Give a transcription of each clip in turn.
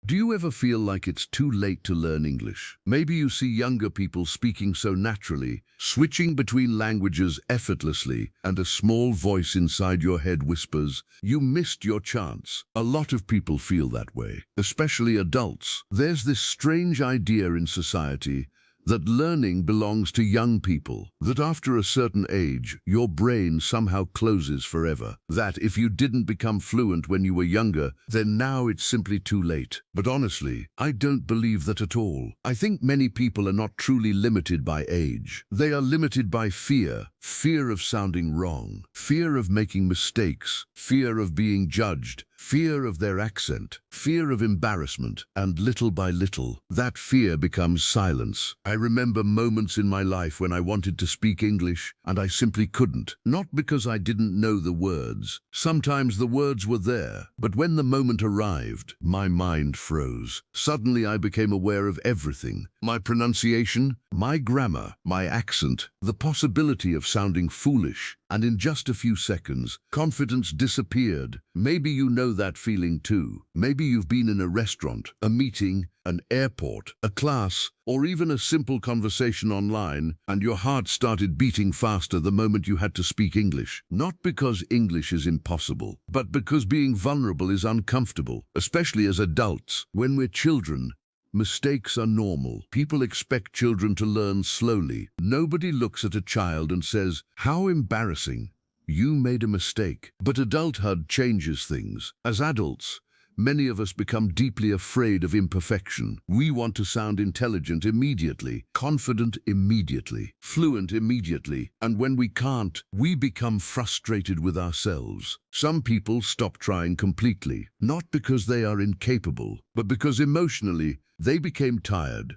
Do you ever feel like it's too late to learn English? Maybe you see younger people speaking so naturally, switching between languages effortlessly, and a small voice inside your head whispers, "You missed your chance." A lot of people feel that way, especially adults. There's this strange idea in society that learning belongs to young people, that after a certain age, your brain somehow closes forever, that if you didn't become fluent when you were younger, then now it's simply too late. But honestly, I don't believe that at all. I think many people are not truly limited by age. They are limited by fear. Fear of sounding wrong, fear of making mistakes, fear of being judged, fear of their accent, fear of embarrassment, and little by little, that fear becomes silence. I remember moments in my life when I wanted to speak English, and I simply couldn't. Not because I didn't know the words. Sometimes the words were there, but when the moment arrived, my mind froze. Suddenly I became aware of everything. My pronunciation, my grammar, my accent, the possibility of sounding foolish, and in just a few seconds, confidence disappeared. Maybe you know that feeling too. Maybe you've been in a restaurant, a meeting, an airport, a class, or even a simple conversation online, and your heart started beating faster the moment you had to speak English. Not because English is impossible, but because being vulnerable is uncomfortable, especially as adults. When we're children, mistakes are normal. People expect children to learn slowly. Nobody looks at a child and says, "How embarrassing. You made a mistake." But adulthood changes things. As adults, many of us become deeply afraid of imperfection. We want to sound intelligent immediately, confident immediately, fluent immediately, and when we can't, we become frustrated with ourselves. Some people stop trying completely, not because they are incapable, but because emotionally, they became tired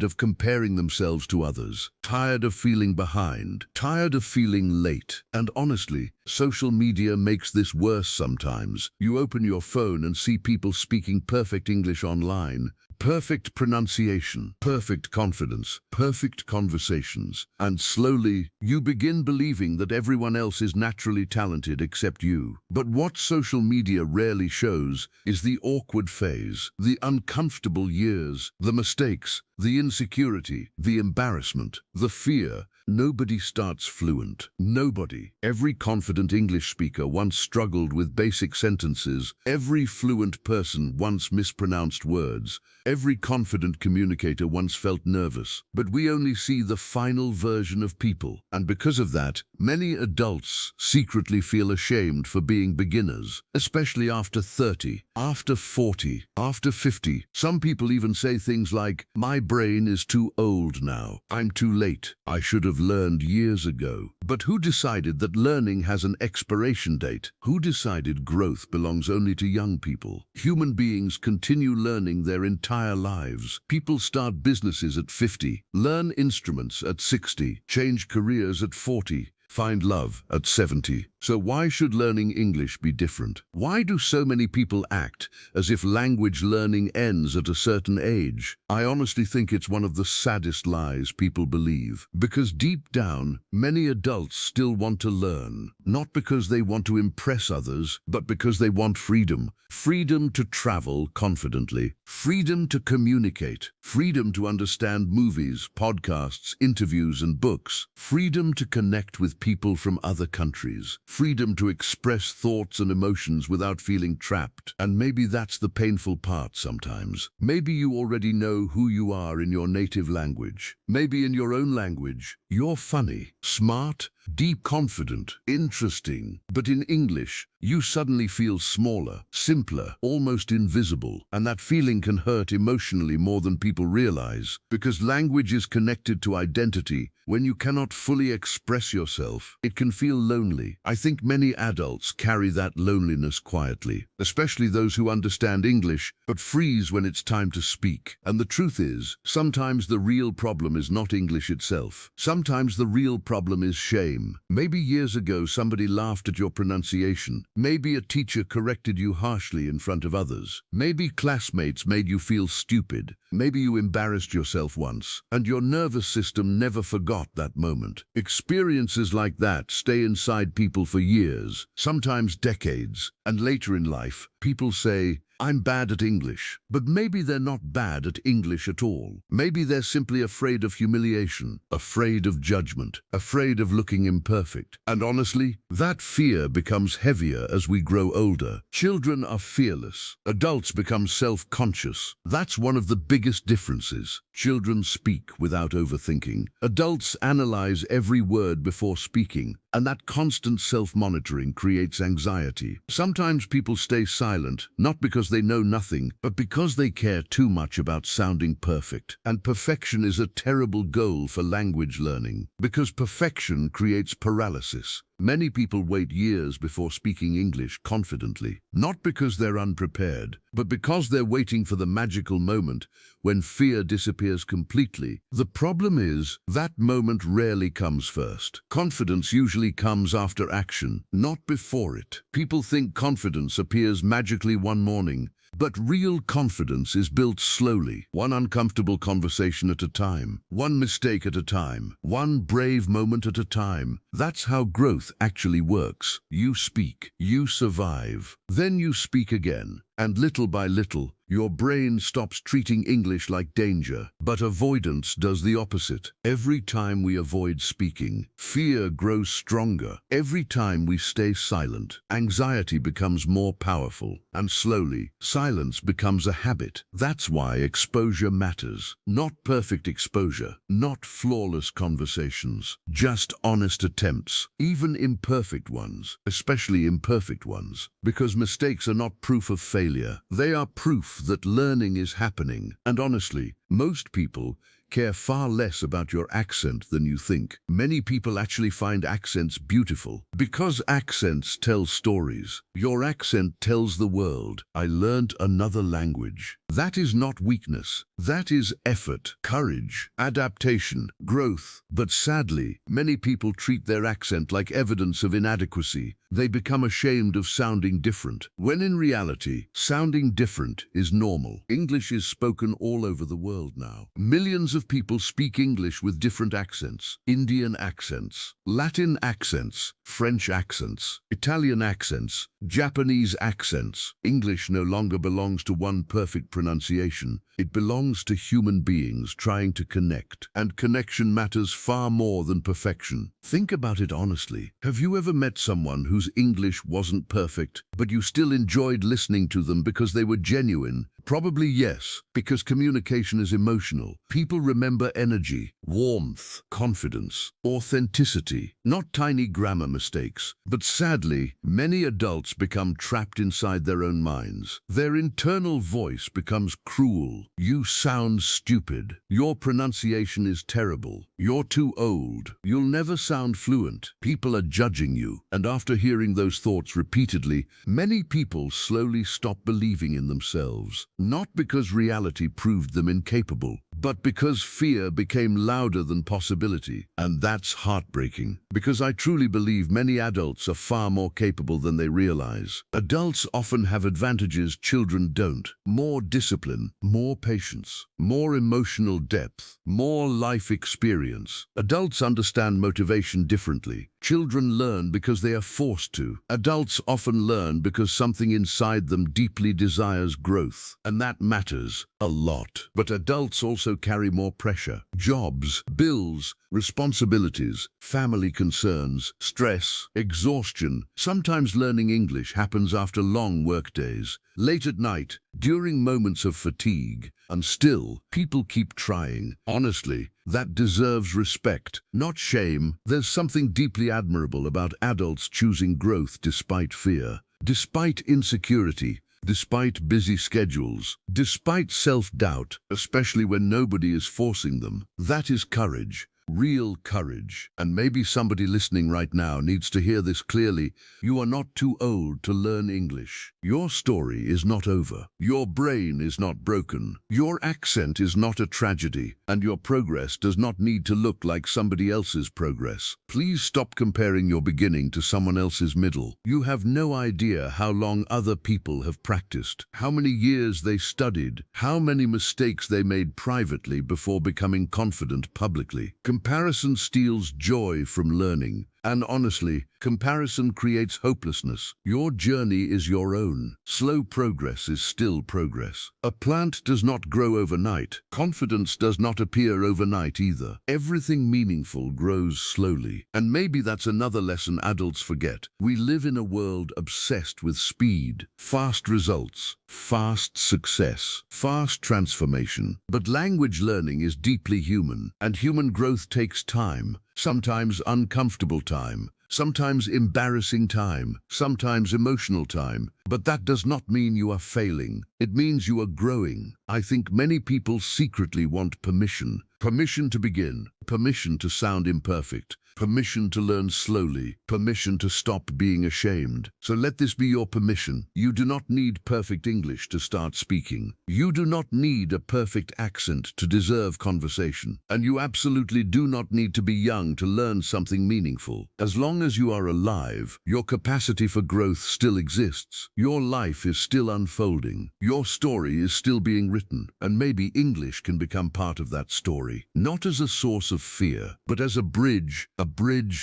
of comparing themselves to others, tired of feeling behind, tired of feeling late. And honestly, social media makes this worse sometimes. You open your phone and see people speaking perfect English online, perfect pronunciation, perfect confidence, perfect conversations. And slowly, you begin believing that everyone else is naturally talented except you. But what social media rarely shows is the awkward phase, the uncomfortable years, the mistakes, the insecurity, the embarrassment, the fear. Nobody starts fluent. Nobody. Every confident English speaker once struggled with basic sentences. Every fluent person once mispronounced words. Every confident communicator once felt nervous. But we only see the final version of people. And because of that, many adults secretly feel ashamed for being beginners, especially after 30, after 40, after 50. Some people even say things like, "My brain is too old now. I'm too late. I should have learned years ago." But who decided that learning has an expiration date? Who decided growth belongs only to young people? Human beings continue learning their entire lives. People start businesses at 50, learn instruments at 60, change careers at 40, find love at 70. So why should learning English be different? Why do so many people act as if language learning ends at a certain age? I honestly think it's one of the saddest lies people believe. Because deep down, many adults still want to learn. Not because they want to impress others, but because they want freedom. Freedom to travel confidently. Freedom to communicate. Freedom to understand movies, podcasts, interviews, and books. Freedom to connect with people from other countries. Freedom to express thoughts and emotions without feeling trapped. And maybe that's the painful part sometimes. Maybe you already know who you are in your native language. Maybe in your own language, you're funny, smart, deep, confident, interesting. But in English, you suddenly feel smaller, simpler, almost invisible. And that feeling can hurt emotionally more than people realize. Because language is connected to identity. When you cannot fully express yourself, it can feel lonely. I think many adults carry that loneliness quietly, especially those who understand English, but freeze when it's time to speak. And the truth is, sometimes the real problem is not English itself. Sometimes the real problem is shame. Maybe years ago somebody laughed at your pronunciation. Maybe a teacher corrected you harshly in front of others. Maybe classmates made you feel stupid. Maybe you embarrassed yourself once, and your nervous system never forgot that moment. Experiences like that stay inside people for years, sometimes decades, and later in life, people say, I'm bad at English. But maybe they're not bad at English at all. Maybe they're simply afraid of humiliation, afraid of judgment, afraid of looking imperfect. And honestly, that fear becomes heavier as we grow older. Children are fearless. Adults become self-conscious. That's one of the biggest differences. Children speak without overthinking. Adults analyze every word before speaking, and that constant self-monitoring creates anxiety. Sometimes people stay silent, not because they know nothing, but because they care too much about sounding perfect. And perfection is a terrible goal for language learning, because perfection creates paralysis. Many people wait years before speaking English confidently, not because they're unprepared, but because they're waiting for the magical moment when fear disappears completely. The problem is that moment rarely comes first. Confidence usually comes after action, not before it. People think confidence appears magically one morning, but real confidence is built slowly, one uncomfortable conversation at a time, one mistake at a time, one brave moment at a time. That's how growth actually works. You speak, you survive, then you speak again, and little by little, your brain stops treating English like danger, but avoidance does the opposite. Every time we avoid speaking, fear grows stronger. Every time we stay silent, anxiety becomes more powerful, and slowly, silence becomes a habit. That's why exposure matters. Not perfect exposure, not flawless conversations, just honest attempts, even imperfect ones, especially imperfect ones, because mistakes are not proof of failure. They are proof that learning is happening. And honestly, most people care far less about your accent than you think. Many people actually find accents beautiful because accents tell stories. Your accent tells the world, I learned another language. That is not weakness. That is effort, courage, adaptation, growth. But sadly, many people treat their accent like evidence of inadequacy. They become ashamed of sounding different, when in reality, sounding different is normal. English is spoken all over the world now. Millions of people speak English with different accents. Indian accents, Latin accents, French accents, Italian accents, Japanese accents. English no longer belongs to one perfect pronunciation. It belongs to human beings trying to connect. And connection matters far more than perfection. Think about it honestly. Have you ever met someone whose English wasn't perfect, but you still enjoyed listening to them because they were genuine? Probably yes, because communication is emotional. People remember energy, warmth, confidence, authenticity, not tiny grammar mistakes. But sadly, many adults become trapped inside their own minds. Their internal voice becomes cruel. You sound stupid. Your pronunciation is terrible. You're too old. You'll never sound fluent. People are judging you. And after hearing those thoughts repeatedly, many people slowly stop believing in themselves. Not because reality proved them incapable, but because fear became louder than possibility. And that's heartbreaking, because I truly believe many adults are far more capable than they realize. Adults often have advantages children don't. More discipline, more patience, more emotional depth, more life experience. Adults understand motivation differently. Children learn because they are forced to. Adults often learn because something inside them deeply desires growth, and that matters a lot. But adults also carry more pressure. Jobs, bills, responsibilities, family concerns, stress, exhaustion. Sometimes learning English happens after long workdays, late at night, during moments of fatigue, and still, people keep trying. Honestly, that deserves respect, not shame. There's something deeply admirable about adults choosing growth despite fear, despite insecurity, despite busy schedules, despite self-doubt, especially when nobody is forcing them. That is courage. Real courage. And maybe somebody listening right now needs to hear this clearly. You are not too old to learn English. Your story is not over. Your brain is not broken. Your accent is not a tragedy. And your progress does not need to look like somebody else's progress. Please stop comparing your beginning to someone else's middle. You have no idea how long other people have practiced, how many years they studied, how many mistakes they made privately before becoming confident publicly. Comparison steals joy from learning, And honestly, comparison creates hopelessness. Your journey is your own. Slow progress is still progress. A plant does not grow overnight. Confidence does not appear overnight either. Everything meaningful grows slowly. And maybe that's another lesson adults forget. We live in a world obsessed with speed, fast results, fast success, fast transformation. But language learning is deeply human, and human growth takes time, sometimes uncomfortable time, sometimes embarrassing time, sometimes emotional time. But that does not mean you are failing. It means you are growing. I think many people secretly want permission. Permission to begin, permission to sound imperfect, permission to learn slowly, permission to stop being ashamed. So let this be your permission. You do not need perfect English to start speaking. You do not need a perfect accent to deserve conversation. And you absolutely do not need to be young to learn something meaningful. As long as you are alive, your capacity for growth still exists. Your life is still unfolding. Your story is still being written. And maybe English can become part of that story. Not as a source of fear, but as a bridge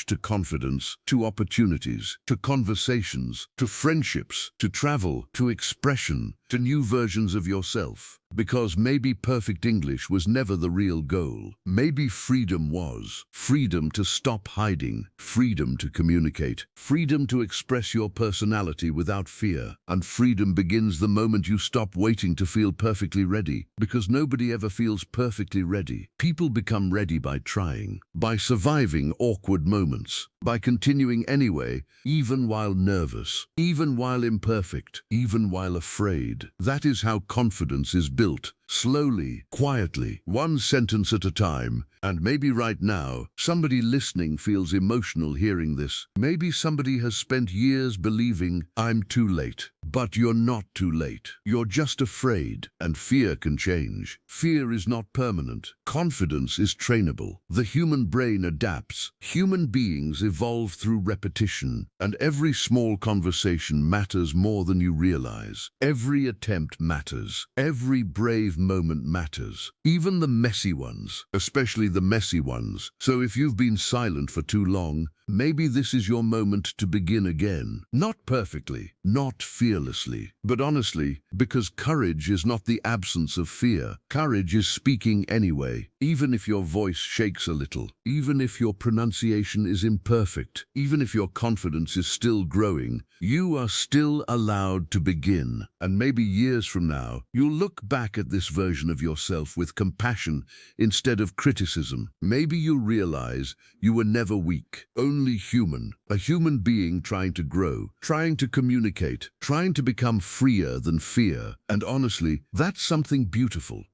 to confidence, to opportunities, to conversations, to friendships, to travel, to expression, to new versions of yourself. Because maybe perfect English was never the real goal. Maybe freedom was. Freedom to stop hiding, freedom to communicate, freedom to express your personality without fear. And freedom begins the moment you stop waiting to feel perfectly ready, because nobody ever feels perfectly ready. People become ready by trying, by surviving awkward moments, by continuing anyway, even while nervous, even while imperfect, even while afraid. That is how confidence is built. Slowly, quietly, one sentence at a time. And maybe right now, somebody listening feels emotional hearing this. Maybe somebody has spent years believing, I'm too late. But you're not too late. You're just afraid, and fear can change. Fear is not permanent. Confidence is trainable. The human brain adapts. Human beings evolve through repetition, and every small conversation matters more than you realize. Every attempt matters. Every brave moment matters. Even the messy ones, especially the messy ones. So if you've been silent for too long, maybe this is your moment to begin again. Not perfectly, not fearlessly, but honestly, because courage is not the absence of fear. Courage is speaking anyway, even if your voice shakes a little, even if your pronunciation is imperfect, even if your confidence is still growing, you are still allowed to begin. And maybe years from now, you'll look back at this version of yourself with compassion instead of criticism. Maybe you'll realize you were never weak, only human, a human being trying to grow, trying to communicate, trying to become freer than fear. And honestly, that's something beautiful.